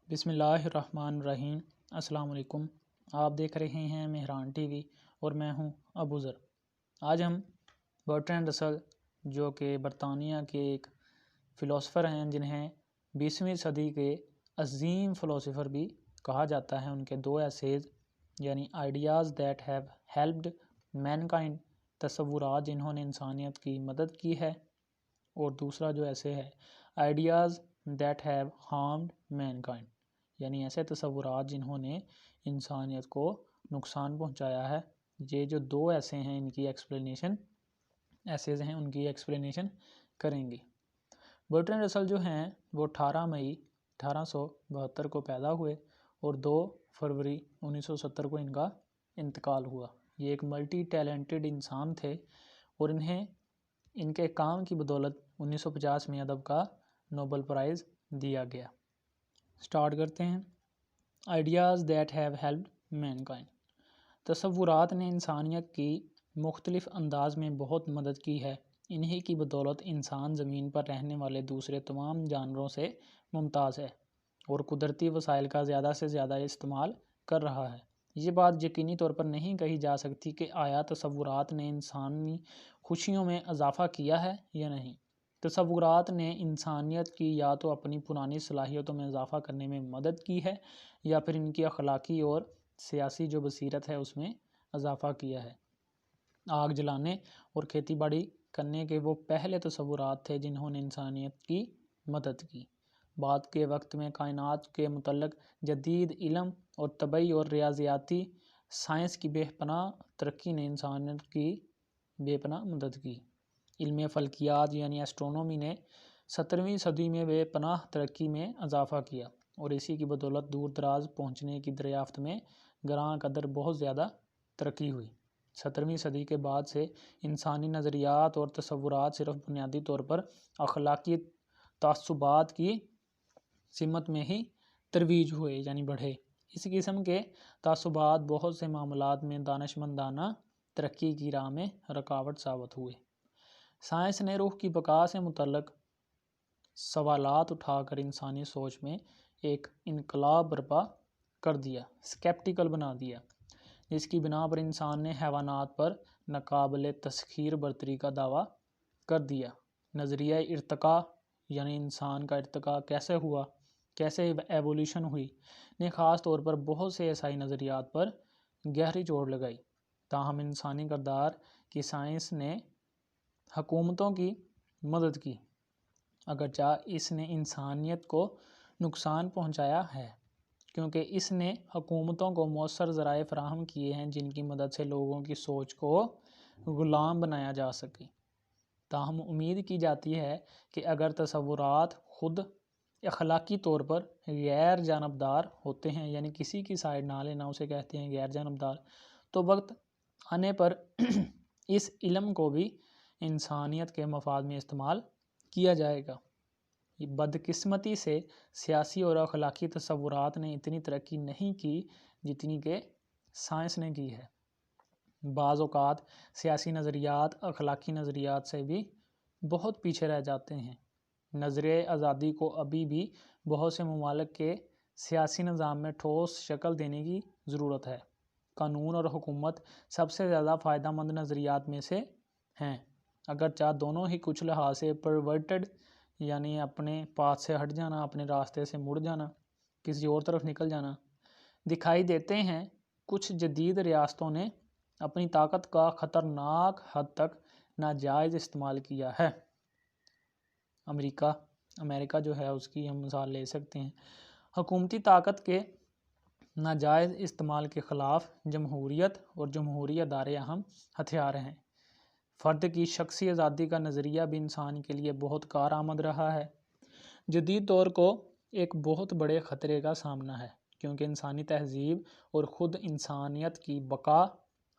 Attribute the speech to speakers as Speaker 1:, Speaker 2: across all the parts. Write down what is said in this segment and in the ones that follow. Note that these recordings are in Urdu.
Speaker 1: بسم اللہ الرحمن الرحیم۔ السلام علیکم۔ آپ دیکھ رہے ہیں مہران ٹی وی اور میں ہوں ابو ذر۔ آج ہم برٹرینڈ رسل جو کہ برطانیہ کے ایک فلاسفر ہیں، جنہیں 20ویں صدی کے عظیم فلاسفر بھی کہا جاتا ہے، ان کے دو ایسیز یعنی ideas that have helped mankind, تصورات جنہوں نے انسانیت کی مدد کی ہے، اور دوسرا جو ایسے ہے ideas that have harmed mankind, یعنی ایسے تصورات جنہوں نے انسانیت کو نقصان پہنچایا ہے۔ یہ جو دو ایسے ہیں، ان کی ایکسپلینیشن ایسیز ہیں، ان کی ایکسپلینیشن کریں گے۔ برٹرینڈ رسل جو ہیں وہ 18 مئی 1872 کو پیدا ہوئے اور 2 فروری 1970 کو ان کا انتقال ہوا۔ یہ ایک ملٹی ٹیلنٹڈ انسان تھے اور انہیں ان کے کام کی بدولت 1950 میں ادب کا نوبل پرائز دیا گیا۔ سٹارٹ کرتے ہیں۔ Ideas that have helped mankind. تصورات نے انسانیت کی مختلف انداز میں بہت مدد کی ہے۔ انہی کی بدولت انسان زمین پر رہنے والے دوسرے تمام جانوروں سے ممتاز ہے اور قدرتی وسائل کا زیادہ سے زیادہ استعمال کر رہا ہے۔ یہ بات یقینی طور پر نہیں کہی جا سکتی کہ آیا تصورات نے انسانی خوشیوں میں اضافہ کیا ہے یا نہیں۔ تصورات نے انسانیت کی یا تو اپنی پرانی صلاحیتوں میں اضافہ کرنے میں مدد کی ہے یا پھر ان کی اخلاقی اور سیاسی جو بصیرت ہے اس میں اضافہ کیا ہے۔ آگ جلانے اور کھیتی باڑی کرنے کے وہ پہلے تصورات تھے جنہوں نے انسانیت کی مدد کی۔ بعد کے وقت میں کائنات کے متعلق جدید علم اور طبعی اور ریاضیاتی سائنس کی بے پناہ ترقی نے انسانیت کی بے پناہ مدد کی۔ علم فلکیات یعنی ایسٹرونومی نے 17ویں صدی میں بے پناہ ترقی میں اضافہ کیا اور اسی کی بدولت دور دراز پہنچنے کی دریافت میں گراں قدر بہت زیادہ ترقی ہوئی۔ 17ویں صدی کے بعد سے انسانی نظریات اور تصورات صرف بنیادی طور پر اخلاقی تعصبات کی سمت میں ہی ترویج ہوئے یعنی بڑھے۔ اس قسم کے تعصبات بہت سے معاملات میں دانشمندانہ ترقی کی راہ میں رکاوٹ ثابت ہوئے۔ سائنس نے روح کی بقا سے متعلق سوالات اٹھا کر انسانی سوچ میں ایک انقلاب برپا کر دیا، اسکیپٹیکل بنا دیا، جس کی بنا پر انسان نے حیوانات پر ناقابل تسخیر برتری کا دعویٰ کر دیا۔ نظریہ ارتقاء یعنی انسان کا ارتقاء کیسے ہوا، کیسے ایوولوشن ہوئی، نے خاص طور پر بہت سے عیسائی نظریات پر گہری چوٹ لگائی۔ تاہم انسانی کردار کی سائنس نے حکومتوں کی مدد کی، اگرچہ اس نے انسانیت کو نقصان پہنچایا ہے، کیونکہ اس نے حکومتوں کو مؤثر ذرائع فراہم کیے ہیں جن کی مدد سے لوگوں کی سوچ کو غلام بنایا جا سکے۔ تاہم امید کی جاتی ہے کہ اگر تصورات خود اخلاقی طور پر غیر جانبدار ہوتے ہیں، یعنی کسی کی سائیڈ نہ لینا اسے کہتے ہیں غیر جانبدار، تو وقت آنے پر اس علم کو بھی انسانیت کے مفاد میں استعمال کیا جائے گا۔ بدقسمتی سے سیاسی اور اخلاقی تصورات نے اتنی ترقی نہیں کی جتنی کہ سائنس نے کی ہے۔ بعض اوقات سیاسی نظریات اخلاقی نظریات سے بھی بہت پیچھے رہ جاتے ہیں۔ نظریہ آزادی کو ابھی بھی بہت سے ممالک کے سیاسی نظام میں ٹھوس شکل دینے کی ضرورت ہے۔ قانون اور حکومت سب سے زیادہ فائدہ مند نظریات میں سے ہیں، اگرچہ دونوں ہی کچھ لحاظ سے پرورٹڈ یعنی اپنے پاتھ سے ہٹ جانا، اپنے راستے سے مڑ جانا، کسی اور طرف نکل جانا دکھائی دیتے ہیں۔ کچھ جدید ریاستوں نے اپنی طاقت کا خطرناک حد تک ناجائز استعمال کیا ہے۔ امریکہ جو ہے اس کی ہم مثال لے سکتے ہیں۔ حکومتی طاقت کے ناجائز استعمال کے خلاف جمہوریت اور جمہوری ادارے اہم ہتھیار ہیں۔ فرد کی شخصی آزادی کا نظریہ بھی انسان کے لیے بہت کارآمد رہا ہے۔ جدید دور کو ایک بہت بڑے خطرے کا سامنا ہے، کیونکہ انسانی تہذیب اور خود انسانیت کی بقا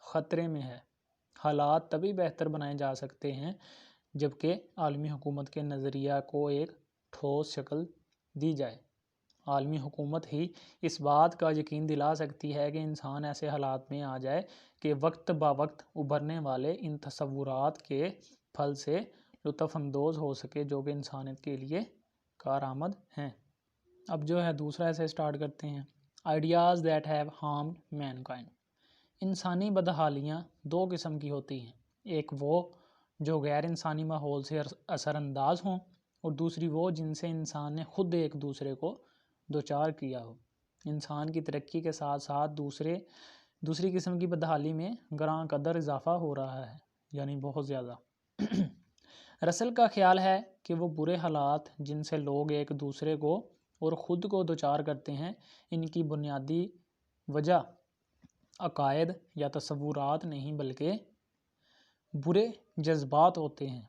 Speaker 1: خطرے میں ہے۔ حالات تبھی بہتر بنائے جا سکتے ہیں جبکہ عالمی حکومت کے نظریہ کو ایک ٹھوس شکل دی جائے۔ عالمی حکومت ہی اس بات کا یقین دلا سکتی ہے کہ انسان ایسے حالات میں آ جائے کہ وقت با وقت ابھرنے والے ان تصورات کے پھل سے لطف اندوز ہو سکے جو کہ انسانیت کے لیے کارآمد ہیں۔ اب جو ہے دوسرا ایسے سٹارٹ کرتے ہیں. Ideas that have harmed mankind. انسانی بدحالیاں دو قسم کی ہوتی ہیں. ایک وہ جو غیر انسانی ماحول سے اثر انداز ہوں، اور دوسری وہ جن سے انسان نے خود ایک دوسرے کو دوچار کیا ہو. انسان کی ترقی کے ساتھ ساتھ دوسری قسم کی بدحالی میں گراں قدر اضافہ ہو رہا ہے، یعنی بہت زیادہ. رسل کا خیال ہے کہ وہ برے حالات جن سے لوگ ایک دوسرے کو اور خود کو دوچار کرتے ہیں، ان کی بنیادی وجہ عقائد یا تصورات نہیں بلکہ برے جذبات ہوتے ہیں.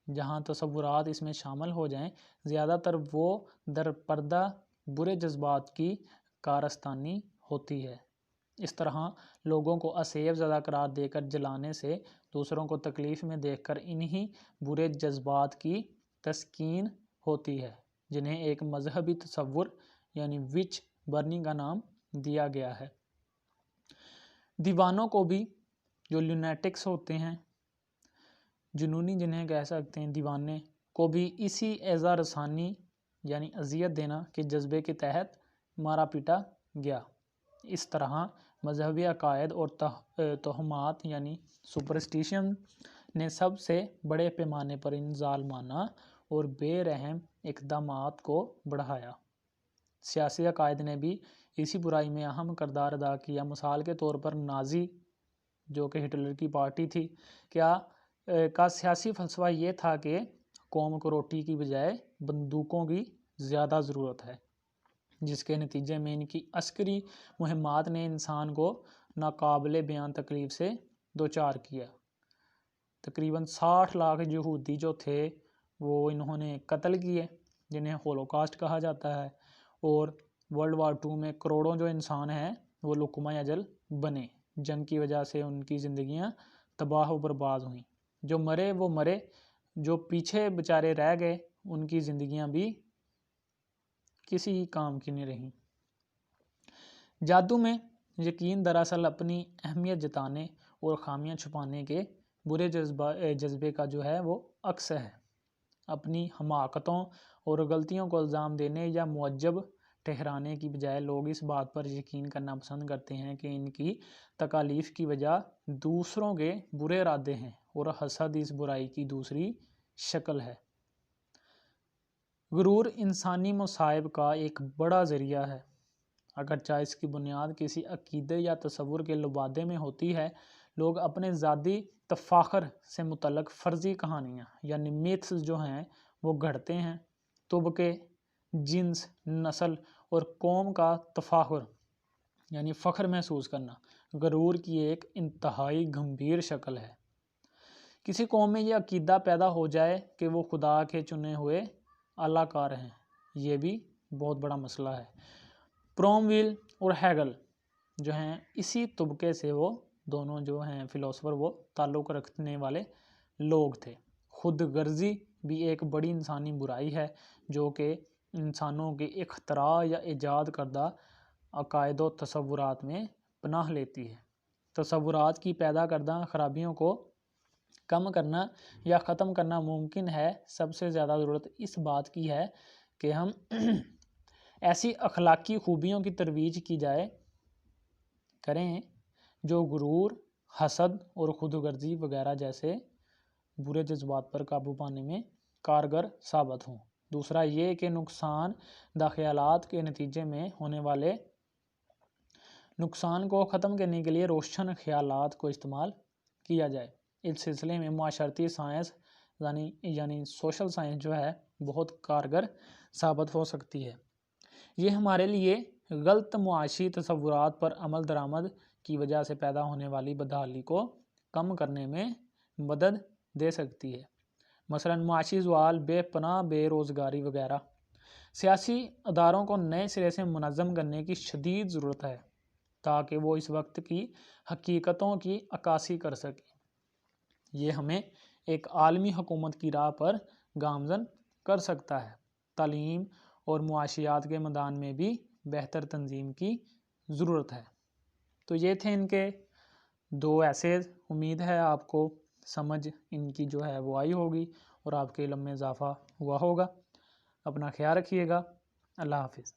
Speaker 1: جہاں تصورات اس میں شامل ہو جائیں، زیادہ تر وہ در پردہ برے جذبات کی کارستانی ہوتی ہے. اس طرح لوگوں کو اسیب زدہ قرار دے کر جلانے سے دوسروں کو تکلیف میں دیکھ کر انہی برے جذبات کی تسکین ہوتی ہے، جنہیں ایک مذہبی تصور یعنی وچ برننگ کا نام دیا گیا ہے. دیوانوں کو بھی، جو لونیٹکس ہوتے ہیں، جنونی جنہیں کہہ سکتے ہیں، دیوانے کو بھی اسی ایذا رسانی یعنی اذیت دینا کے جذبے کے تحت مارا پیٹا گیا. اس طرح مذہبی عقائد اور توہمات یعنی سپرسٹیشن نے سب سے بڑے پیمانے پر ان ظالمانہ اور بے رحم اقدامات کو بڑھایا. سیاسی عقائد نے بھی اسی برائی میں اہم کردار ادا کیا. مثال کے طور پر نازی، جو کہ ہٹلر کی پارٹی تھی، کا سیاسی فلسفہ یہ تھا کہ قوم کو روٹی کی بجائے بندوقوں کی زیادہ ضرورت ہے، جس کے نتیجے میں ان کی عسکری مہمات نے انسان کو ناقابل بیان تکلیف سے دوچار کیا. تقریباً 60 لاکھ یہودی جو تھے وہ انہوں نے قتل کیے، جنہیں ہولوکاسٹ کہا جاتا ہے. اور ورلڈ وار 2 میں کروڑوں جو انسان ہیں وہ لقمہ اجل بنے. جنگ کی وجہ سے ان کی زندگیاں تباہ و برباد ہوئیں. جو مرے وہ مرے، جو پیچھے بیچارے رہ گئے ان کی زندگیاں بھی کسی کام کی نہیں رہیں. جادو میں یقین دراصل اپنی اہمیت جتانے اور خامیاں چھپانے کے برے جذبے کا جو ہے وہ عکس ہے. اپنی حماقتوں اور غلطیوں کو الزام دینے یا معجب ٹھہرانے کی بجائے لوگ اس بات پر یقین کرنا پسند کرتے ہیں کہ ان کی تکالیف کی وجہ دوسروں کے برے ارادے ہیں، اور حسد اس برائی کی دوسری شکل ہے. غرور انسانی مصائب کا ایک بڑا ذریعہ ہے. اگرچہ اس کی بنیاد کسی عقیدے یا تصور کے لبادے میں ہوتی ہے، لوگ اپنے ذاتی تفاخر سے متعلق فرضی کہانیاں یعنی میتھس جو ہیں وہ گھڑتے ہیں. طبقے، جنس، نسل اور قوم کا تفاخر یعنی فخر محسوس کرنا غرور کی ایک انتہائی گمبھیر شکل ہے. کسی قوم میں یہ عقیدہ پیدا ہو جائے کہ وہ خدا کے چنے ہوئے اعلیٰ کار ہیں، یہ بھی بہت بڑا مسئلہ ہے. پرومویل اور ہیگل جو ہیں اسی طبقے سے، وہ دونوں جو ہیں فلاسفر وہ تعلق رکھنے والے لوگ تھے. خود غرضی بھی ایک بڑی انسانی برائی ہے جو کہ انسانوں کے اختراع یا ایجاد کردہ عقائد و تصورات میں پناہ لیتی ہے. تصورات کی پیدا کردہ خرابیوں کو کم کرنا یا ختم کرنا ممکن ہے. سب سے زیادہ ضرورت اس بات کی ہے کہ ہم ایسی اخلاقی خوبیوں کی ترویج کی جائے کریں جو غرور، حسد اور خود غرضی وغیرہ جیسے برے جذبات پر قابو پانے میں کارگر ثابت ہوں. دوسرا یہ کہ نقصان دہ خیالات کے نتیجے میں ہونے والے نقصان کو ختم کرنے کے لیے روشن خیالات کو استعمال کیا جائے. اس سلسلے میں معاشرتی سائنس یعنی سوشل سائنس جو ہے بہت کارگر ثابت ہو سکتی ہے. یہ ہمارے لیے غلط معاشی تصورات پر عمل درآمد کی وجہ سے پیدا ہونے والی بدحالی کو کم کرنے میں مدد دے سکتی ہے. مثلا معاشی زوال، بے پناہ بے روزگاری وغیرہ. سیاسی اداروں کو نئے سرے سے منظم کرنے کی شدید ضرورت ہے تاکہ وہ اس وقت کی حقیقتوں کی عکاسی کر سکیں. یہ ہمیں ایک عالمی حکومت کی راہ پر گامزن کر سکتا ہے. تعلیم اور معاشیات کے میدان میں بھی بہتر تنظیم کی ضرورت ہے. تو یہ تھے ان کے 2 ایسیز. امید ہے آپ کو سمجھ ان کی جو ہے وہ آئی ہوگی اور آپ کے علم میں اضافہ ہوا ہوگا. اپنا خیال رکھیے گا. اللہ حافظ.